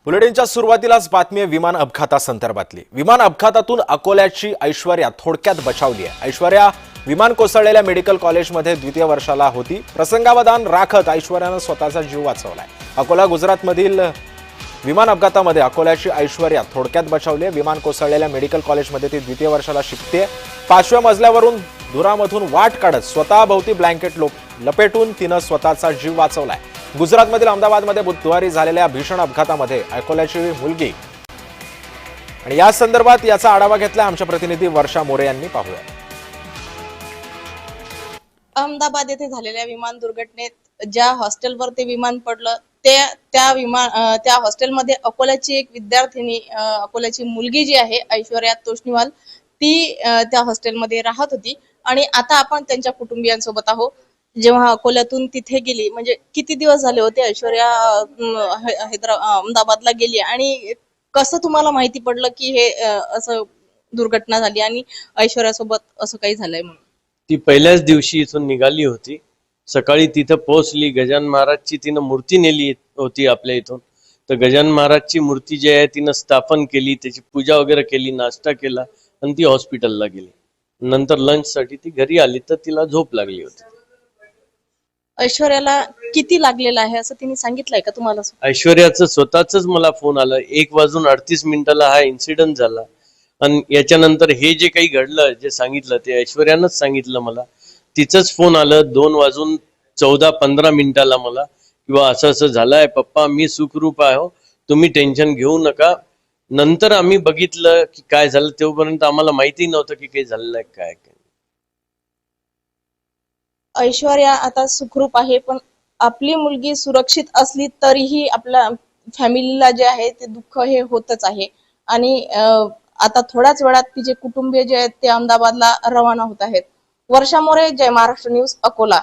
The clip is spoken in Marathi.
बुलेटिनच्या सुरुवातीलाच बातमी आहे विमान अपघातासंदर्भातली। विमान अपघातातून अकोल्याची ऐश्वर्या थोडक्यात बचावली आहे। ऐश्वर्या विमान कोसळलेल्या मेडिकल कॉलेजमध्ये द्वितीय वर्षाला होती। प्रसंगावधान राखत ऐश्वर्यानं स्वतःचा जीव वाचवलाय। अकोला गुजरातमधील विमान अपघातामध्ये अकोल्याची ऐश्वर्या थोडक्यात बचावली आहे। विमान कोसळलेल्या मेडिकल कॉलेजमध्ये ती द्वितीय वर्षाला शिकते। 5व्या मजल्यावरून धुरामधून वाट काढत स्वतःभोवती ब्लँकेट लपेटून तिनं स्वतःचा जीव वाचवलाय। गुजरातमधील अहमदाबादमध्ये बुधवारी झालेल्या भीषण अपघातामध्ये अकोल्याची मुलगी आणि या संदर्भात याचा आढावा घेतला आमच्या प्रतिनिधी वर्षा मोरे यांनी। पाहूया। अहमदाबाद येथे झालेल्या विमान दुर्घटनेत ज्या हॉस्टेलवर ते विमान पडलं त्या हॉस्टेलमध्ये अकोल्याची एक विद्यार्थिनी अकोल्याची मुलगी जी आहे ऐश्वर्या तोष्णीवाल ती त्या हॉस्टेलमध्ये राहत होती आणि आता आपण त्यांच्या कुटुंबियांसोबत आहोत। जेव्हा अकोल्यातून तिथे गेली म्हणजे किती दिवस झाले होते ऐश्वर्या अहमदाबादला गेली आणि कसं तुम्हाला माहिती पडलं की हे असं दुर्घटना झाली आणि ऐश्वर्यासोबत असं काही झालंय म्हणून? ती पहिल्याच दिवशी इथून निघाली होती। सकाळी तिथं पोहोचली। गजानन महाराजची तिनं मूर्ती नेली होती आपल्या इथून। तर गजानन महाराजची मूर्ती जी आहे तिनं स्थापन केली, त्याची पूजा वगैरे केली, नाश्ता केला आणि ती हॉस्पिटलला गेली। नंतर लंच साठी ती घरी आली तर तिला झोप लागली होती। ऐश्वर्याला किती लागलेलं आहे असं तिने सांगितलंय का तुम्हाला? ऐश्वर्याचं स्वतःच मला फोन आला 1:38 हा इन्सिडेंट झाला आणि याच्यानंतर हे जे काही घडलं जे सांगितलं ते ऐश्वर्यानंच सांगितलं मला। तिचंच फोन आलं 2:14-15 मला किंवा असं असं झालंय पप्पा, मी सुखरूप आहे, तुम्ही टेन्शन घेऊ नका। नंतर आम्ही बघितलं की काय झालं, तेव्हापर्यंत आम्हाला माहिती नव्हतं की काही झालेलं आहे काय। ऐश्वर्या आता सुखरूप आहे, पण आपली मुलगी सुरक्षित असली तरीही आपल्या फॅमिलीला जे आहे ते दुःख हे होतच आहे आणि आता थोड्याच वेळात तिचे कुटुंबीय जे आहेत ते अहमदाबादला रवाना होत आहेत। वर्षा मोरे, जय महाराष्ट्र न्यूज, अकोला।